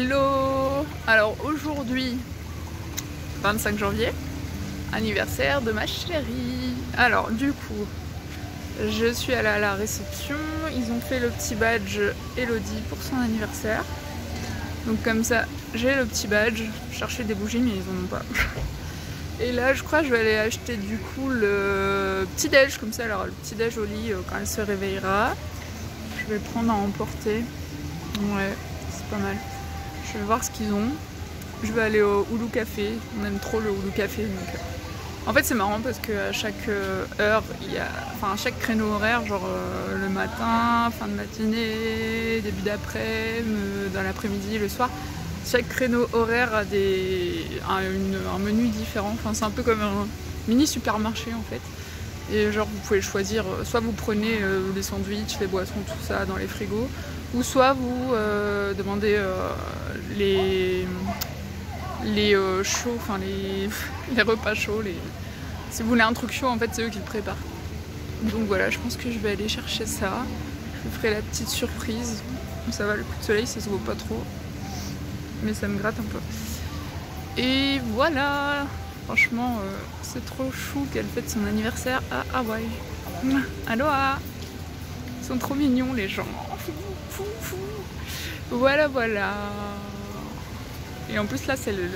Hello! Alors aujourd'hui, 25 janvier, anniversaire de ma chérie. Alors du coup, je suis allée à la réception, ils ont fait le petit badge Elodie pour son anniversaire. Donc comme ça, j'ai le petit badge. Je cherchais des bougies mais ils en ont pas. Et là je crois que je vais aller acheter du coup le petit déj, comme ça alors le petit déj au lit quand elle se réveillera. Je vais le prendre à emporter. Ouais, c'est pas mal. Je vais voir ce qu'ils ont. Je vais aller au Oulu Café. On aime trop le Oulu Café. Donc, en fait, c'est marrant parce qu'à chaque heure, il y a, enfin, à chaque créneau horaire, genre le matin, fin de matinée, début d'après-midi, dans l'après-midi, le soir, chaque créneau horaire a un menu différent. Enfin, c'est un peu comme un mini supermarché en fait. Et genre, vous pouvez choisir, soit vous prenez les sandwichs, les boissons, tout ça dans les frigos, ou soit vous demandez les chauds, enfin les repas chauds. Si vous voulez un truc chaud, en fait, c'est eux qui le préparent. Donc voilà, je pense que je vais aller chercher ça. Je ferai la petite surprise. Ça va, le coup de soleil, ça se voit pas trop. Mais ça me gratte un peu. Et voilà! Franchement, c'est trop chou qu'elle fête son anniversaire à Hawaï. Aloha! Ils sont trop mignons, les gens. Voilà, voilà. Et en plus, là, c'est le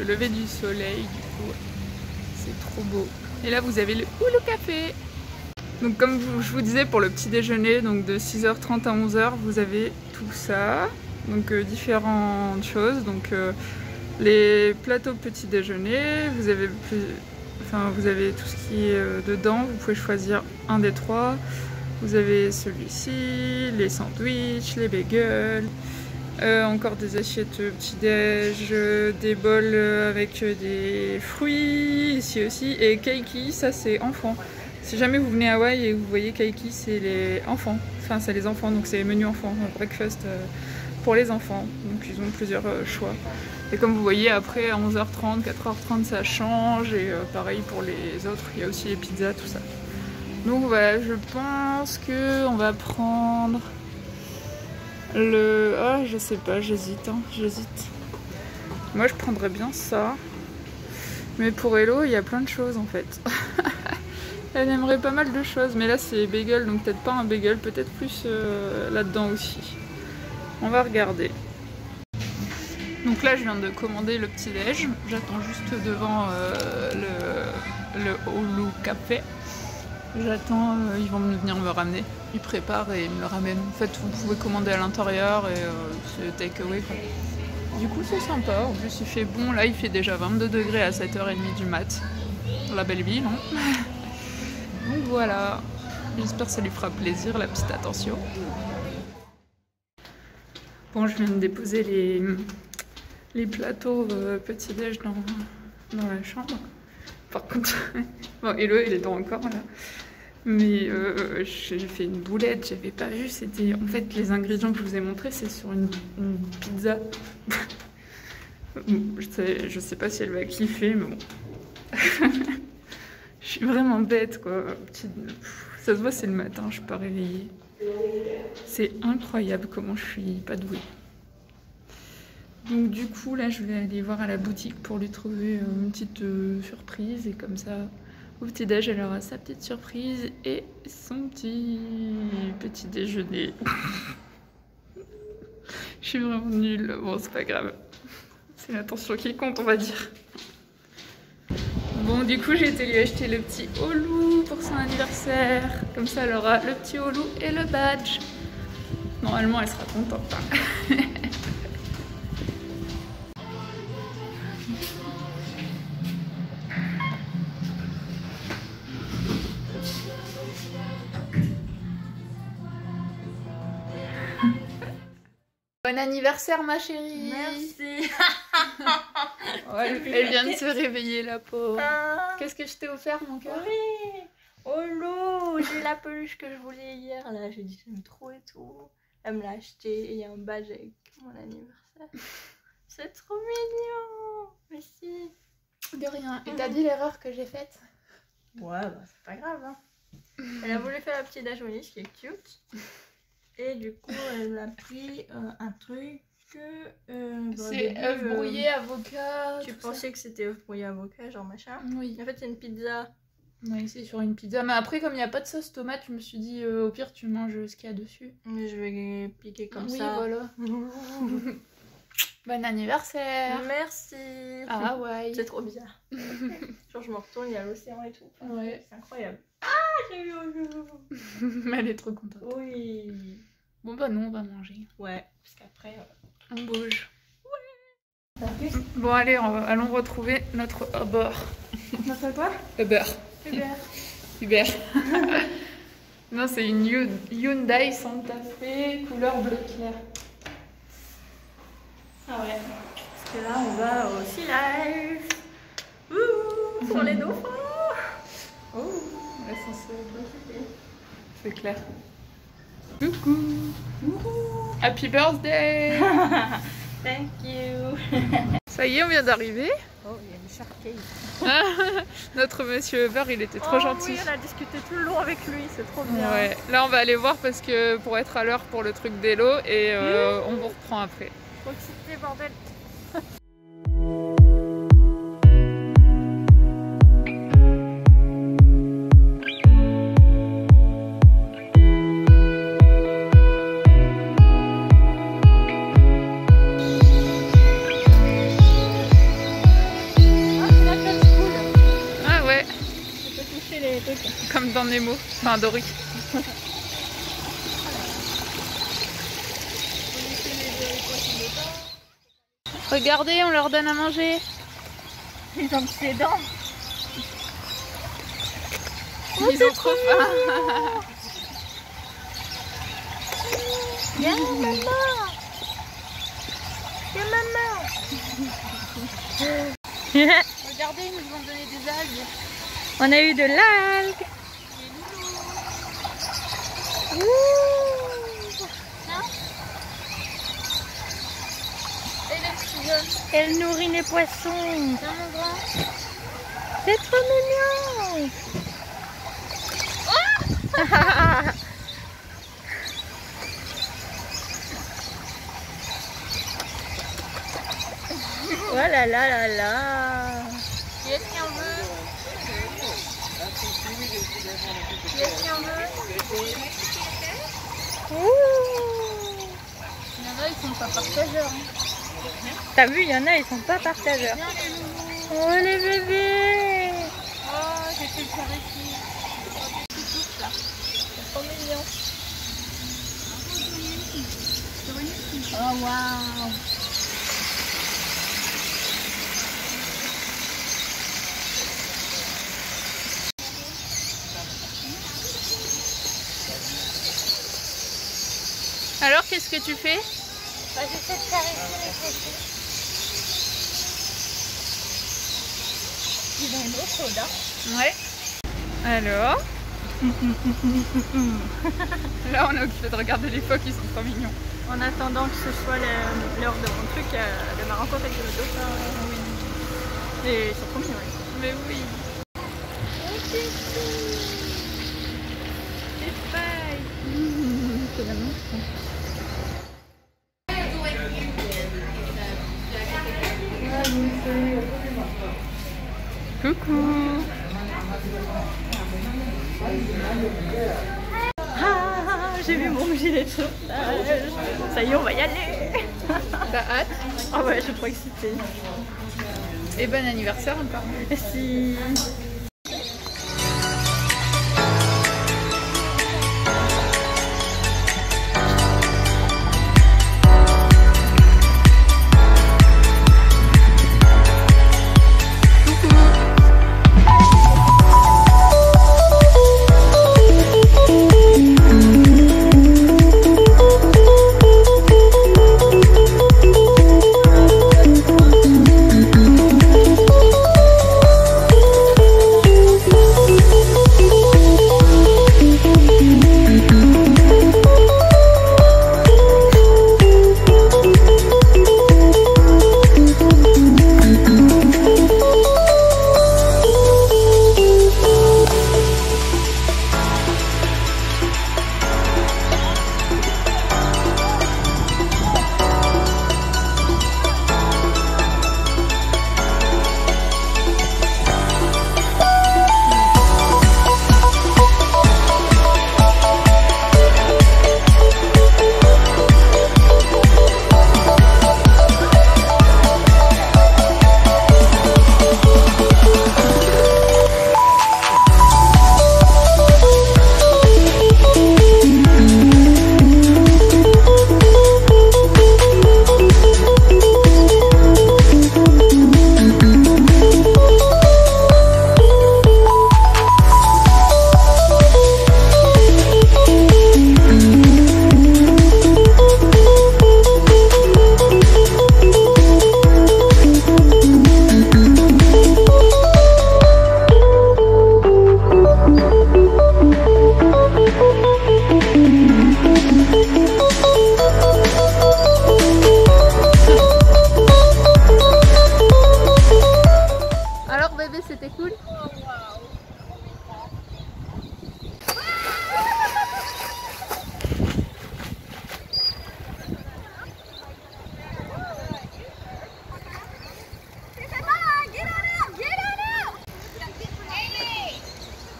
lever du soleil, du coup. C'est trop beau. Et là, vous avez le Oulu Café. Donc, comme je vous disais, pour le petit déjeuner, donc de 6h30 à 11h, vous avez tout ça. Donc, différentes choses. Donc, les plateaux petit déjeuner, vous avez tout ce qui est dedans, vous pouvez choisir un des trois. Vous avez celui-ci, les sandwichs, les bagels, encore des assiettes petit-déj, des bols avec des fruits ici aussi, et Keiki, ça c'est enfant. Si jamais vous venez à Hawaï et vous voyez Keiki, c'est les enfants, enfin c'est les enfants, donc c'est les menus enfants, breakfast pour les enfants, donc ils ont plusieurs choix. Et comme vous voyez, après à 11h30, 4h30 ça change, et pareil pour les autres, il y a aussi les pizzas, tout ça. Donc voilà, je pense qu'on va prendre le... Ah, je sais pas, j'hésite. Moi je prendrais bien ça. Mais pour Hello, il y a plein de choses en fait. Elle aimerait pas mal de choses, mais là c'est bagel, donc peut-être pas un bagel, peut-être plus là-dedans aussi. On va regarder. Donc là, je viens de commander le petit déj. J'attends juste devant le Oulu Café. J'attends, ils vont venir me ramener. Ils préparent et ils me le ramènent. En fait, vous pouvez commander à l'intérieur et c'est takeaway quoi. Du coup, c'est sympa. En plus, il fait bon. Là, il fait déjà 22 degrés à 7h30 du mat. La belle ville, hein. Donc voilà. J'espère que ça lui fera plaisir, la petite attention. Bon, je viens de déposer les plateaux petit-déj dans la chambre. Par contre, bon, Hello, il est dans encore là. Mais j'ai fait une boulette, j'avais pas vu. C'était en fait les ingrédients que je vous ai montrés, c'est sur une pizza. Je sais pas si elle va kiffer, mais bon. Je suis vraiment bête quoi. Ça se voit, c'est le matin, je suis pas réveillée. C'est incroyable comment je suis pas douée. Donc du coup là je vais aller voir à la boutique pour lui trouver une petite surprise, et comme ça au petit déj elle aura sa petite surprise et son petit déjeuner. Je suis vraiment nulle, bon c'est pas grave, c'est l'attention qui compte on va dire. Bon du coup j'ai été lui acheter le petit Oulu pour son anniversaire, comme ça elle aura le petit Oulu et le badge. Normalement elle sera contente hein. Bon anniversaire ma chérie. Merci. Elle vient de se réveiller la pauvre. Qu'est-ce que je t'ai offert mon cœur? Oui. Oh l'eau, j'ai la peluche que je voulais hier là, j'ai dit j'aime trop et tout. Elle me l'a acheté et il y a un badge avec mon anniversaire. C'est trop mignon. Merci. De rien. Et t'as dit l'erreur que j'ai faite? Ouais bah c'est pas grave hein. Elle a voulu faire la petite déjeuner, ce qui est cute. Et du coup elle a pris un truc que... C'est œuf brouillé, avocat. Tu pensais que c'était œuf brouillé, avocat, genre machin? Oui. En fait, c'est une pizza. Oui, c'est sur une pizza. Mais après, comme il n'y a pas de sauce tomate, je me suis dit, au pire, tu manges ce qu'il y a dessus. Mais je vais piquer comme oui, ça. Voilà. Bon anniversaire. Merci. Ah ouais. C'est trop bizarre. Genre, je me retourne, il y a l'océan et tout. Enfin, Ouais. c'est incroyable. Ah, j'ai eu un jour. Mais elle est trop contente. Oui. Bon bah non, on va manger. Ouais, parce qu'après... On bouge. Ouais. Bon allez, allons retrouver notre Uber. Notre quoi? Uber. Hubert. Uber. Non, c'est une Hyundai Santa Fe couleur bleu clair. Ah ouais. Parce que là, on va au Sea Life. Ouh, pour les dauphins. Oh, l'ascenseur. C'est clair. Coucou. Happy birthday. Thank you. Ça y est, on vient d'arriver. Oh, il y a une charquée. Notre monsieur Uber, il était trop gentil. Oui, on a discuté tout le long avec lui, c'est trop bien. Ouais. Là, on va aller voir parce que pour être à l'heure pour le truc d'élo et on vous reprend après. Trop excité, bordel. Comme dans Nemo, enfin Dory. Regardez, on leur donne à manger. Ils ont ses dents. Ils ont trop faim. Viens maman. Viens maman. Regardez, ils nous ont donné des algues. On a eu de l'algue. Elle nourrit les poissons. C'est trop mignon. Oh là là là là. Qui est-ce qui en veut? Qui est-ce qui en veut? Il y en a, ils sont pas partageurs. T'as vu, il y en a, ils sont pas partageurs. Oh les bébés. Oh, j'ai fait le caresser. C'est trop mignon. Oh waouh. Alors, qu'est-ce que tu fais? Bah, j'essaie de caresser les poissons. Ils ont une eau chaude, hein. Ouais. Alors là, on est occupé de regarder les phoques, ils sont trop mignons. En attendant que ce soit l'heure de mon truc, de ma rencontre avec le dauphin. Oui. Et ils sont trop mignons. Mais oui. C'est pareil. C'est la monstre. Coucou. Ah, j'ai vu mon gilet de sauvetage. Ça y est, on va y aller. T'as hâte? Ah ouais, je suis trop excitée. Et bon anniversaire encore. Merci.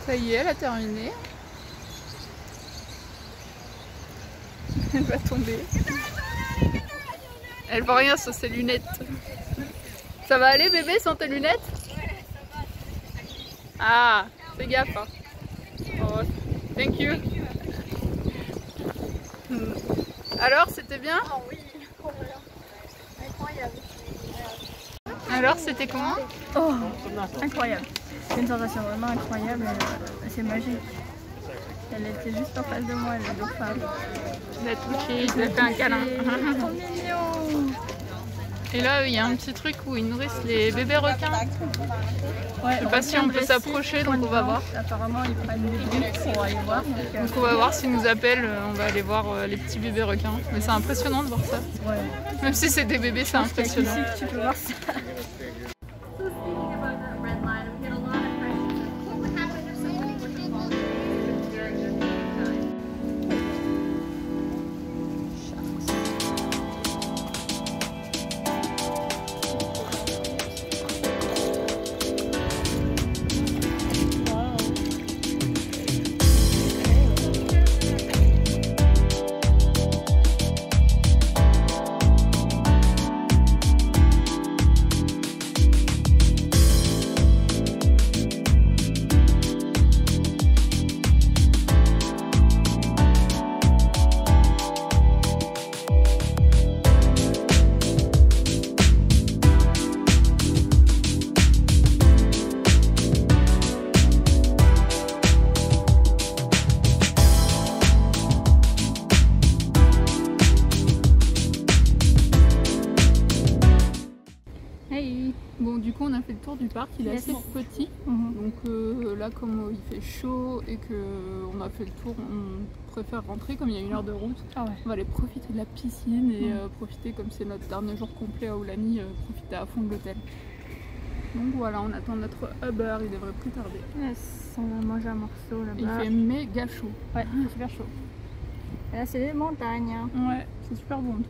Ça y est, elle a terminé. Elle va tomber. Elle voit rien sur ses lunettes. Ça va aller bébé sans tes lunettes? Ah, fais gaffe. Hein. Oh, thank you. Alors, c'était bien? Oh oui, incroyable. Alors, c'était comment? Oh, incroyable. C'est une sensation vraiment incroyable. C'est magique. Elle était juste en face de moi, le dauphin. Je l'ai touché, je lui ai fait un câlin. Trop mignon. Et là, il y a un petit truc où ils nourrissent les bébés requins. Ouais, Je sais pas si on peut s'approcher, donc on va voir. Apparemment, ils prennent des bébés pour aller voir. Donc on va voir s'ils nous appellent, on va aller voir les petits bébés requins. Mais c'est impressionnant de voir ça. Ouais. Même si c'est des bébés, c'est impressionnant. Ici, tu peux voir ça. Bon, du coup, on a fait le tour du parc, il est assez petit. Donc là, comme il fait chaud et qu'on a fait le tour, on préfère rentrer comme il y a 1 heure de route. Ah ouais. On va aller profiter de la piscine et profiter, comme c'est notre dernier jour complet à Aulani, profiter à fond de l'hôtel. Donc voilà, on attend notre Uber, il devrait plus tarder. Yes, on va manger un morceau là-bas. Il fait méga chaud. Ouais, super chaud. Et là, c'est les montagnes. Ouais, c'est super bon.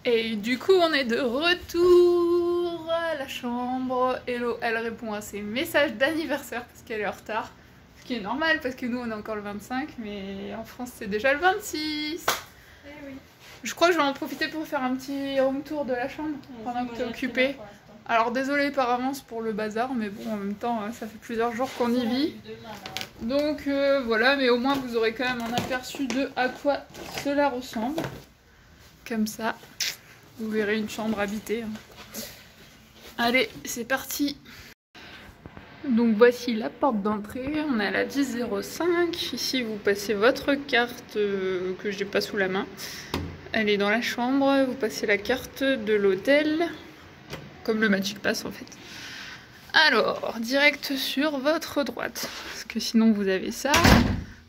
Et du coup, on est de retour à la chambre. Hello, elle répond à ses messages d'anniversaire parce qu'elle est en retard. Ce qui est normal parce que nous, on est encore le 25, mais en France, c'est déjà le 26. Eh oui. Je crois que je vais en profiter pour faire un petit room tour de la chambre pendant que tu es occupée. Alors, désolée par avance pour le bazar, mais bon, en même temps, ça fait plusieurs jours qu'on y vit. Donc voilà, mais au moins, vous aurez quand même un aperçu de à quoi cela ressemble. Comme ça. Vous verrez une chambre habitée. Allez, c'est parti. Donc voici la porte d'entrée. On est à la 1005. Ici, vous passez votre carte que j'ai pas sous la main. Elle est dans la chambre. Vous passez la carte de l'hôtel. Comme le Magic Pass en fait. Alors, direct sur votre droite. Parce que sinon, vous avez ça.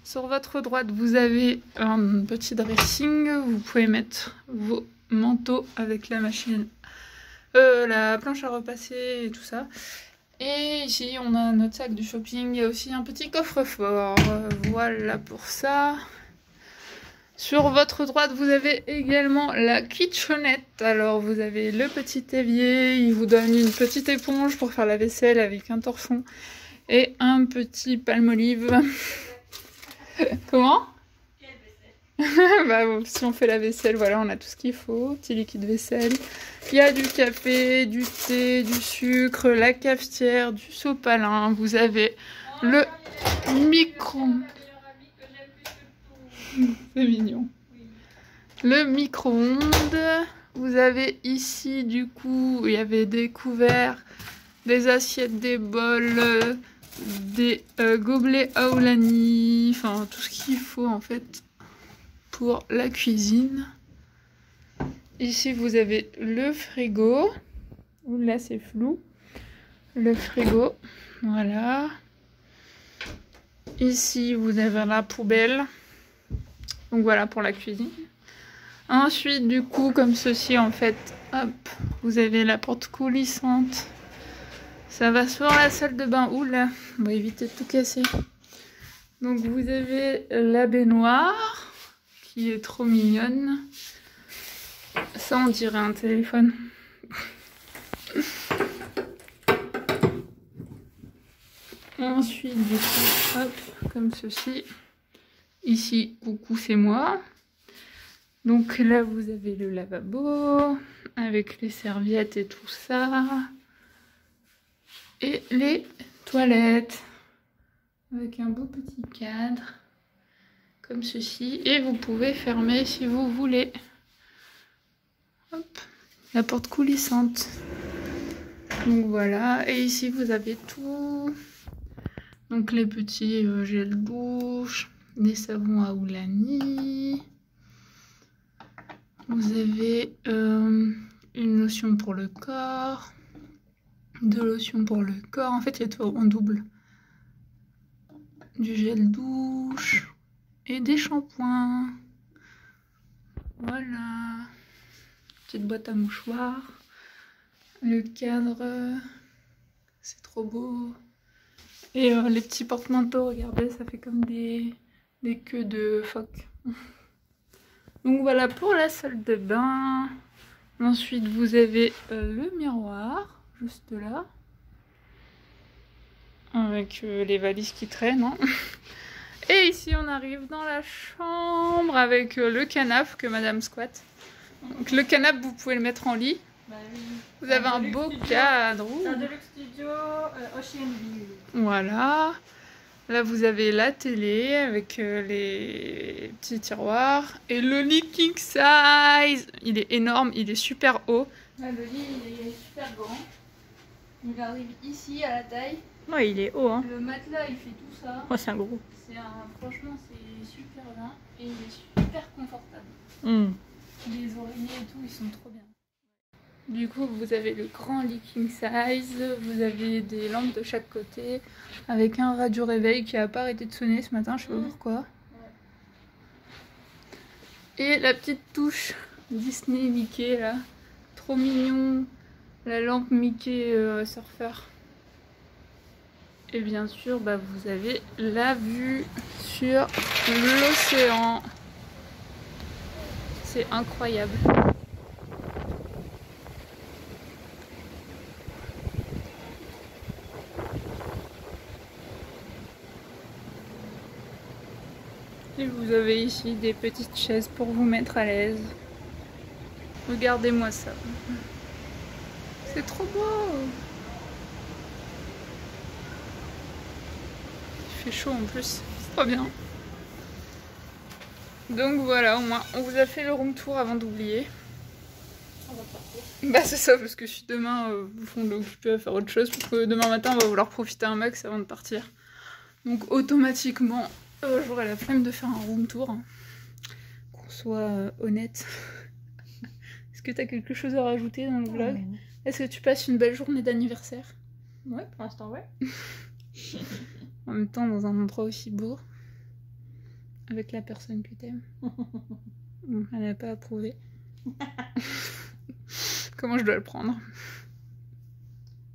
Sur votre droite, vous avez un petit dressing. Vous pouvez mettre vos manteau avec la machine, la planche à repasser et tout ça. Et ici on a notre sac de shopping, il y a aussi un petit coffre-fort. Voilà pour ça. Sur votre droite vous avez également la kitchenette. Alors vous avez le petit évier, il vous donne une petite éponge pour faire la vaisselle avec un torchon et un petit palmolive. Comment? Bah, si on fait la vaisselle, voilà, on a tout ce qu'il faut. Petit liquide vaisselle. Il y a du café, du thé, du sucre, la cafetière, du sopalin. Vous avez le micro. C'est mignon. Le micro-ondes. Vous avez ici, du coup, il y avait des couverts, des assiettes, des bols, des gobelets Aulani. Enfin, tout ce qu'il faut en fait. Pour la cuisine. Ici vous avez le frigo. Là c'est flou. Le frigo. Voilà. Ici vous avez la poubelle. Donc voilà pour la cuisine. Ensuite du coup comme ceci en fait. Hop. Vous avez la porte coulissante. Ça va sur la salle de bain. Oula. On va éviter de tout casser. Donc vous avez la baignoire. Qui est trop mignonne. Ça on dirait un téléphone. Ensuite, du coup, hop, comme ceci. Ici, coucou, c'est moi. Donc là, vous avez le lavabo avec les serviettes et tout ça. Et les toilettes avec un beau petit cadre comme ceci. Et vous pouvez fermer si vous voulez. Hop, la porte coulissante. Donc voilà. Et ici, vous avez tout. Donc les petits gels douche, des savons à Oulani. Vous avez une lotion pour le corps, 2 lotions pour le corps. En fait, il y a tout en double. Du gel douche et des shampoings. Voilà. Petite boîte à mouchoirs. Le cadre, c'est trop beau. Et les petits porte-manteaux, regardez, ça fait comme des queues de phoque. Donc voilà pour la salle de bain. Ensuite, vous avez le miroir, juste là. Avec les valises qui traînent. Hein. Et ici, on arrive dans la chambre avec le canapé que madame squatte. Donc le canapé, vous pouvez le mettre en lit. Bah oui. Vous avez un beau cadre. C'est un Deluxe Studio Ocean View. Voilà. Là, vous avez la télé avec les petits tiroirs. Et le lit king size. Il est énorme, il est super haut. Ouais, le lit, il est super grand. Il arrive ici à la taille. Ouais, il est haut, hein. Le matelas, il fait tout ça. Ouais, c'est un gros. Franchement, c'est super bien. Et il est super confortable. Les oreillers et tout, ils sont trop bien. Du coup, vous avez le grand lit king size, vous avez des lampes de chaque côté, avec un radio réveil qui n'a pas arrêté de sonner ce matin, je sais pas pourquoi. Et la petite touche Disney Mickey là, trop mignon, la lampe Mickey surfeur. Et bien sûr, bah, vous avez la vue sur l'océan. C'est incroyable. Et vous avez ici des petites chaises pour vous mettre à l'aise. Regardez-moi ça. C'est trop beau. Il fait chaud en plus. C'est trop bien. Donc voilà, au moins on vous a fait le room tour avant d'oublier. Bah c'est ça, parce que si demain vous font l'occuper à faire autre chose, parce que demain matin on va vouloir profiter un max avant de partir. Donc automatiquement j'aurai la flemme de faire un room tour. Hein. Qu'on soit honnête. Est-ce que tu as quelque chose à rajouter dans le vlog? Est-ce que tu passes une belle journée d'anniversaire? Ouais, pour l'instant ouais. En même temps dans un endroit aussi beau. Avec la personne que t'aimes. Elle n'a pas approuvé. Comment je dois le prendre?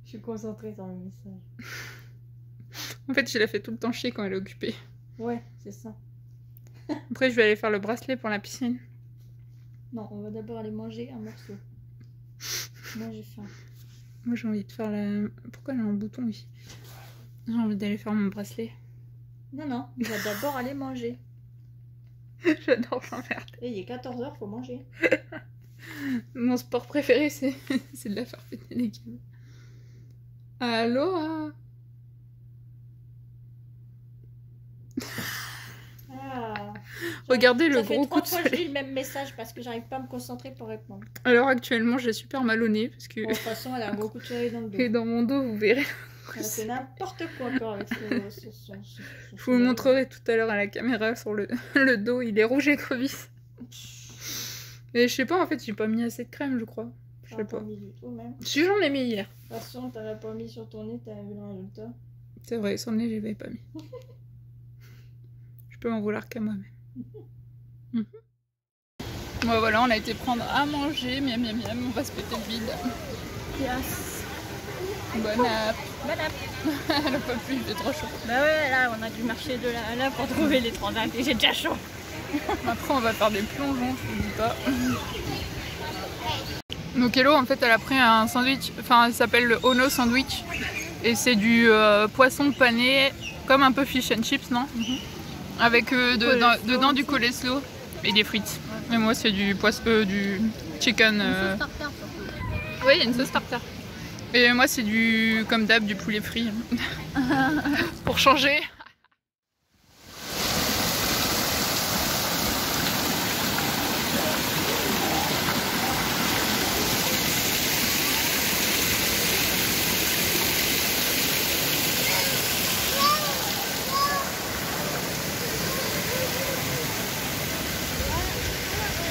Je suis concentrée sur le message. En fait, je la fais tout le temps chier quand elle est occupée. Ouais, c'est ça. Après, je vais aller faire le bracelet pour la piscine. Non, on va d'abord aller manger un morceau. Moi, j'ai faim. Moi, j'ai envie de faire la... Pourquoi elle a un bouton ici? J'ai envie d'aller faire mon bracelet. Non, non, on va d'abord aller manger. J'adore l'emmerde. Et il est 14h, faut manger. Mon sport préféré, c'est de la faire péter les câbles. Allô? Ah. Regardez le Ça fait gros 3 coup de fois que je soleil. lis le même message parce que j'arrive pas à me concentrer pour répondre. Alors actuellement, j'ai super mal au nez parce que... Bon, de toute façon, elle a un gros coup de soleil dans le dos. Et dans mon dos, vous verrez. Elle a fait n'importe quoi encore avec son Je vous le montrerai tout à l'heure à la caméra sur le dos. Il est rouge écrevisse. Mais je sais pas, en fait, j'ai pas mis assez de crème, je crois. Je sais pas. Mis du tout, même. Si, j'en ai mis hier. De toute façon, t'avais pas mis sur ton nez, t'avais vu le résultat. C'est vrai, sur le nez, je l'avais pas mis. Je peux m'en vouloir qu'à moi-même. Bon, voilà, on a été prendre à manger. Miam, miam, miam. On va se péter le bide. Yes. Bon app. Bon app. Elle a pas plu, il fait trop chaud. Bah ouais, là, on a dû marcher de là à là pour trouver les transacts et j'ai déjà chaud. Après, on va faire des plongeons, je vous dis pas. Donc Hello, en fait, elle a pris un sandwich, enfin, il s'appelle le Ono sandwich. Et c'est du poisson pané, comme un peu fish and chips, non? Avec dedans du coleslaw et des frites. Et moi c'est du du chicken. Une sauce tartare surtout. Oui, il y a une sauce tartare. Et moi c'est du, comme d'hab, du poulet frit. Pour changer.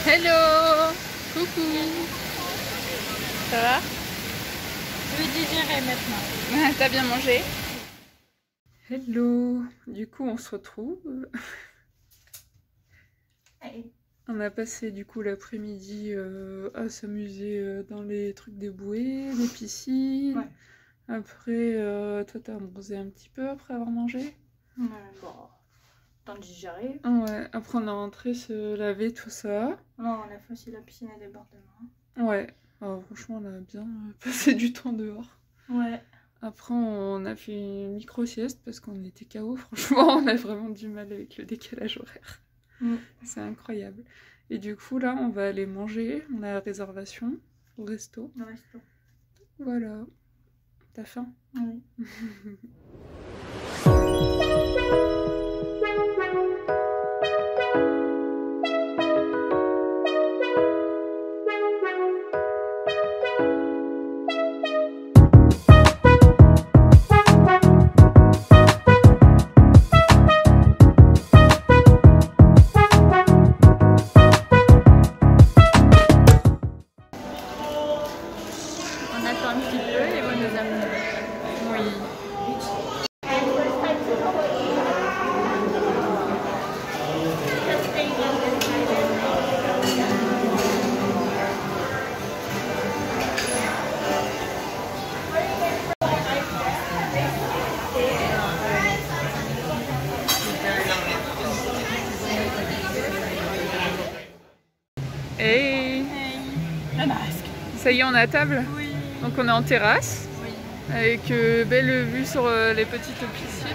Hello! Coucou! Ça va? Je vais digérer maintenant. T'as bien mangé? Hello! Du coup on se retrouve. Hey. On a passé du coup l'après-midi à s'amuser dans les trucs des bouées, des piscines. Ouais. Après, toi t'as bronzé un petit peu après avoir mangé? Bon, temps de digérer. Ouais, après on est rentré se laver, tout ça. Non, on a fait aussi la piscine à débordement. Ouais, franchement on a bien passé du temps dehors. Ouais. Après on a fait une micro-sieste parce qu'on était KO, franchement on a vraiment du mal avec le décalage horaire. C'est incroyable. Et du coup là on va aller manger, on a la réservation au resto. Le resto. Voilà. T'as faim? Oui. On attend un petit peu et on nous amène. Oui. Hey! Le masque. Ça y est, on est à table? Oui. Donc on est en terrasse, Oui. avec belle vue sur les petites piscines.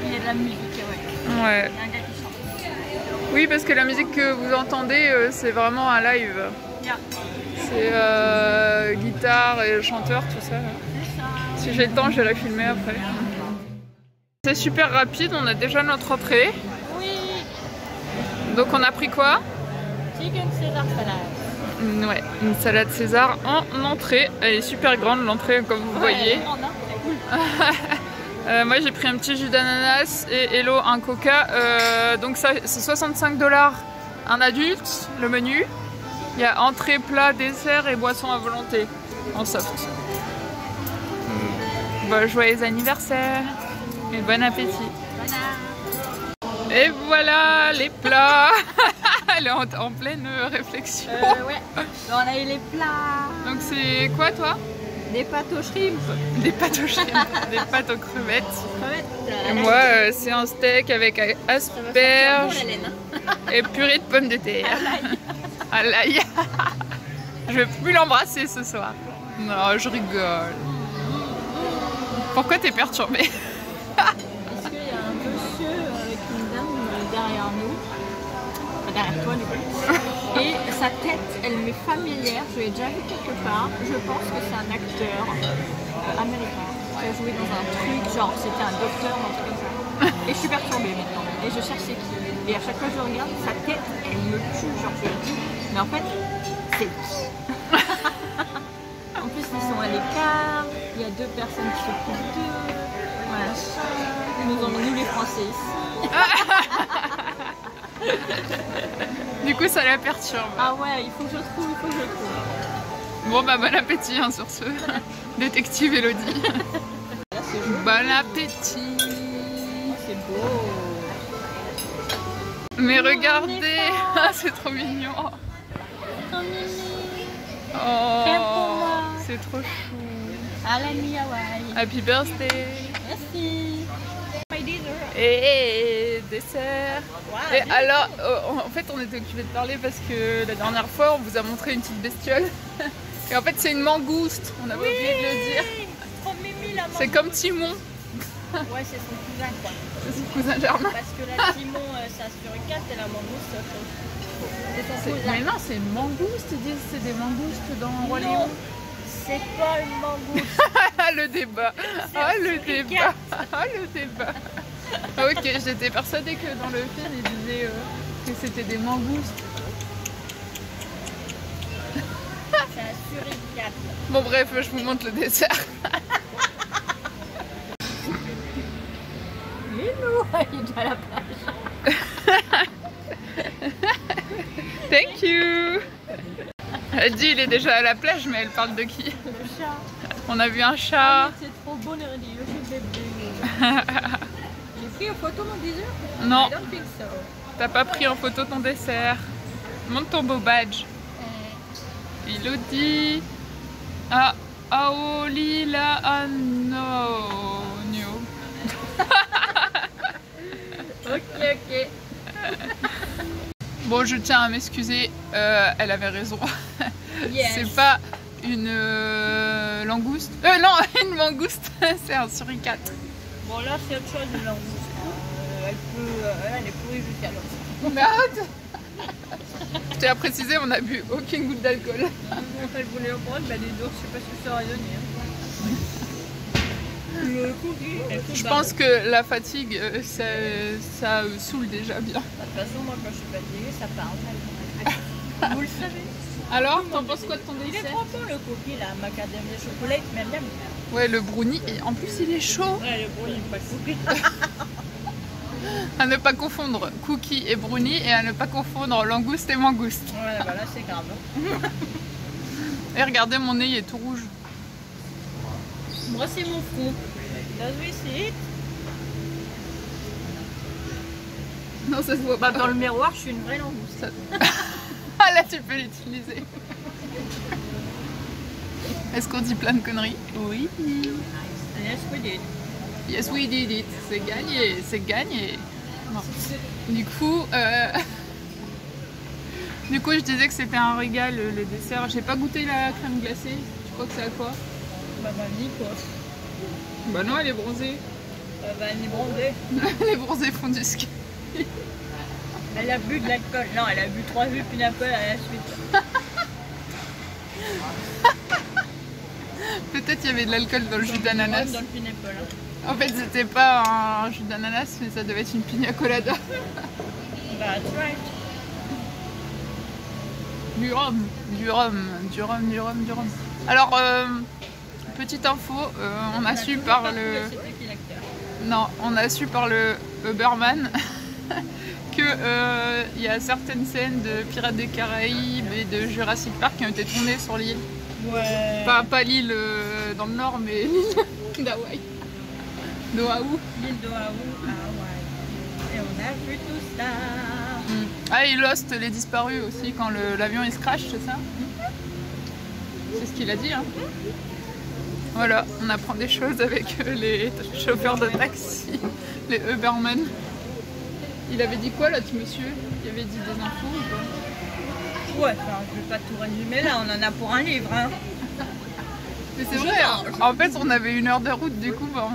Il y a de la musique, ouais. Ouais. Il y a un gars qui chante. Oui, parce que la musique que vous entendez, c'est vraiment un live. Yeah. C'est guitare et chanteur, tout ça. C'est ça. Si j'ai le temps, je vais la filmer après. C'est super rapide, on a déjà notre entrée. Oui. Donc on a pris quoi? Chicken César salade. Ouais, une salade César en entrée. Elle est super grande l'entrée comme vous voyez. Moi j'ai pris un petit jus d'ananas et Hello un coca. Donc ça c'est 65 $ un adulte, le menu. Il y a entrée, plat, dessert et boisson à volonté en soft. Bon, joyeux anniversaire et bon appétit. Et voilà les plats. Elle est en pleine réflexion. Ouais. On a eu les plats. Donc c'est quoi toi? Des pâtes au shrimp. Des pâtes aux shrimp, des pâtes aux crevettes. Crevettes. Et moi c'est un steak avec asperges et purée de pommes de terre. À l'ail. Je vais plus l'embrasser ce soir. Non, je rigole. Pourquoi t'es perturbée? Parce qu'il y a un monsieur avec une dame derrière nous, enfin, derrière toi du coup, et sa tête, elle m'est familière, je l'ai déjà vu quelque part, je pense que c'est un acteur américain qui a joué dans un truc, genre c'était un docteur ou un truc comme ça. Et je suis perturbée maintenant, et je cherche c'est qui. Et à chaque fois que je regarde, sa tête, elle me tue, genre je me dis, mais en fait, c'est qui? En plus, ils sont à l'écart, il y a deux personnes qui s'occupent d'eux. Voilà. Ils nous ont mis, nous les Français ici. Du coup, ça la perturbe. Ah ouais, il faut que je trouve, Bon, bah, bon appétit hein, sur ce. Détective Elodie. Là, c'est joli. Bon appétit. Oh, c'est beau. Mais regardez, c'est trop mignon. Trop mignon. Oh, c'est trop chou. À la nuit Hawaï. Happy birthday. Merci. My dessert. Et dessert. Wow, Et alors, en fait, on était occupés de parler parce que la dernière fois, on vous a montré une petite bestiole. Et en fait, c'est une mangouste. On avait oublié de le dire. Trop mimi la C'est comme Timon. Ouais, c'est son cousin quoi. C'est son cousin germain. Parce que la Timon, ça suricate et la mangouste, c'est son cousin. Mais non, c'est une mangouste. Ils disent c'est des mangoustes dans Roi Lion. C'est pas une mangouste. Ah le débat. Ah le débat. Ah le débat. Ok, j'étais persuadée que dans le film, ils disaient que c'était des mangoustes. C'est un suricate. Bon bref, je vous montre le dessert. Lilou, il est déjà à la plage. Thank you. Elle dit il est déjà à la plage, mais elle parle de qui? Le chat. On a vu un chat. C'est trop beau, le bébé. J'ai pris en photo mon dessert? Non, I don't think so. t'as pas pris en photo ton dessert. Montre ton beau badge. Elodie. Ah, Aolila Anonio. Ok. Bon, je tiens à m'excuser, elle avait raison. Yes. C'est pas une langouste. Non, une mangouste, c'est un suricate. Bon, là, c'est autre chose, une langouste. Elle est pourrie jusqu'à l'os. Mais arrête. Je tiens à préciser, on a bu aucune goutte d'alcool. En fait, je voulais en prendre, bah, les ours, je sais pas ce que ça aurait donné. Le cookie. Je pense que la fatigue, ça saoule déjà bien. De toute façon, moi, quand je suis fatiguée, ça part. Vous le savez. Alors, t'en penses quoi de ton Il est dessert? trop bon le cookie, là, macadamia chocolat, il m'aime bien. Ouais, le brownie, et en plus il est chaud. Ouais, le brownie, pas le cookie. À ne pas confondre cookie et brownie, et à ne pas confondre langouste et mangouste. Ouais, bah là, c'est grave. Et regardez, mon nez il est tout rouge. Moi, c'est mon front. Does we see it? Non, ça se voit pas. Bah, dans le miroir, je suis une vraie langouste. Ah là, tu peux l'utiliser. Est-ce qu'on dit plein de conneries? Oui. Yes, we did. Yes, we did it. C'est gagné, c'est gagné. Non. Du coup, je disais que c'était un régal le dessert. J'ai pas goûté la crème glacée. Tu crois que c'est à quoi? Bah, vanille, quoi. Bah non, elle est bronzée. Vanille bronzée. Les bronzés font du ski. Elle a bu de l'alcool. Non, elle a bu 3 jus pineapple à la suite. Peut-être il y avait de l'alcool dans le jus d'ananas. Dans le pineapple. Hein. En fait, c'était pas un jus d'ananas, mais ça devait être une pina colada. Bah, that's right. Du rhum, du rhum, du rhum, du rhum, du rhum. Alors, petite info, on a su par le... Non, on a su par le Uberman que y a certaines scènes de Pirates des Caraïbes et de Jurassic Park qui ont été tournées sur l'île. Ouais. Pas l'île dans le nord, mais l'île d'Hawaï. D'Oahu. L'île d'Oahu, Hawaï. Et on a vu tout ça. Ah, et Lost, les disparus aussi, quand l'avion il se crash, c'est ça? C'est ce qu'il a dit, hein. Voilà, on apprend des choses avec les chauffeurs de taxi, les Ubermen. Il avait dit quoi là, ce monsieur? Il avait dit des infos ou pas? Ouais, enfin, je vais pas tout résumer là, on en a pour un livre, hein. Mais c'est vrai, hein. En fait on avait 1 heure de route, du coup bah,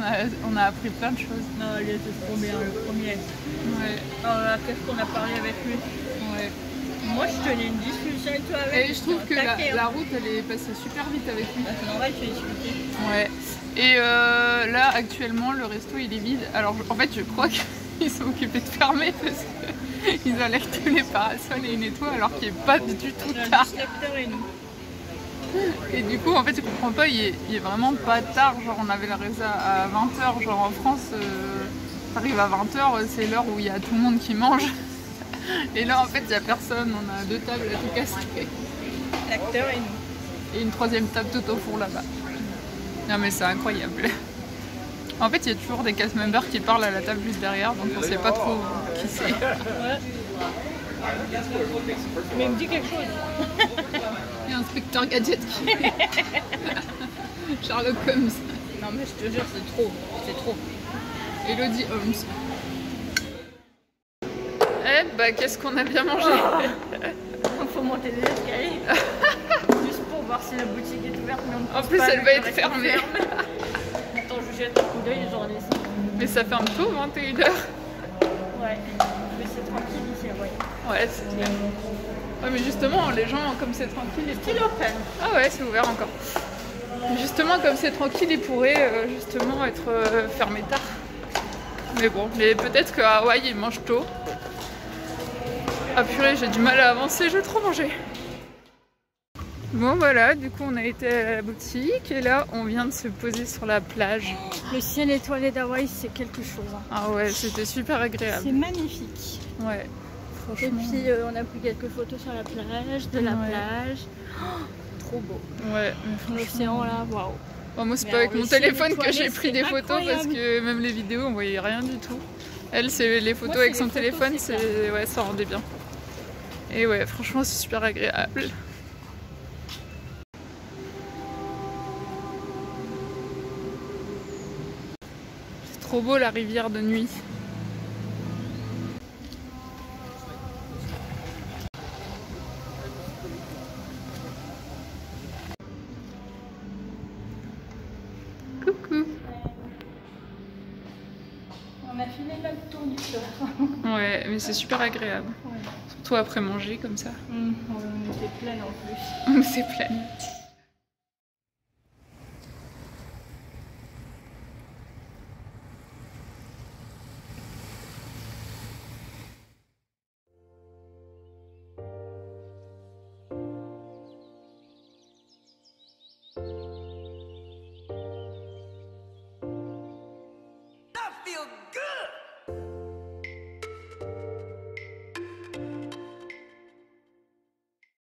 on a appris plein de choses. Non, il était trop bien, le premier. Ouais. Alors là, qu'est-ce qu'on a parlé avec lui? Ouais. Moi, je tenais une discussion avec toi avec. Et je trouve que la route elle est passée super vite avec lui. Bah, c'est normal, je t'ai expliqué. Ouais. Et là actuellement le resto il est vide. Alors en fait je crois qu'ils sont occupés de fermer parce qu'ils enlèvent tous les parasols et ils nettoient alors qu'il n'est pas du tout tard. Et nous. Et du coup en fait je comprends pas, il est vraiment pas tard. Genre on avait la résa à 20h. Genre en France t'arrives à 20h, c'est l'heure où il y a tout le monde qui mange. Et là en fait il n'y a personne, on a 2 tables à tout casser. L'acteur et nous. Et une 3e table tout au fond là-bas. Non mais c'est incroyable. En fait il y a toujours des cast members qui parlent à la table juste derrière, donc on sait pas trop qui c'est. Ouais. Mais il me dit quelque chose. Il y a Inspecteur Gadget qui est... Sherlock Holmes. Non mais je te jure c'est trop, c'est trop. Elodie Holmes. Eh bah qu'est-ce qu'on a bien mangé. Faut monter les escaliers. Juste pour voir. voir si la boutique est ouverte, mais on En plus, elle va être fermée. Attends, je jette un coup d'œil, j'en ai ça. Mais ça fait un peu 21h. Ouais, mais c'est tranquille ici, ouais. Ouais, c'est clair. Ouais, mais justement, les gens, comme c'est tranquille, ils Still open. Ah ouais, c'est ouvert encore. Mais justement, comme c'est tranquille, ils pourraient justement être fermés tard. Mais bon, mais peut-être qu'à Hawaï, ils mangent tôt. Ah purée, j'ai du mal à avancer, je veux trop manger. Bon voilà, du coup on a été à la boutique et là on vient de se poser sur la plage. Le ciel étoilé d'Hawaï, c'est quelque chose. Hein. Ah ouais, c'était super agréable. C'est magnifique. Ouais, franchement. Et puis on a pris quelques photos sur la plage, de la plage. Oh, trop beau. Ouais, mais franchement... L'océan là, waouh. Bon, moi c'est pas avec mon téléphone que j'ai pris des photos parce que même les vidéos on voyait rien du tout. Elle, c'est les photos avec son téléphone, c'est ouais, ça rendait bien. Et ouais, franchement c'est super agréable. C'est trop beau la rivière de nuit. Coucou. On a fini notre tour du surf. Ouais, mais c'est super agréable. Ouais. Surtout après manger comme ça. On était pleine en plus. On était pleine.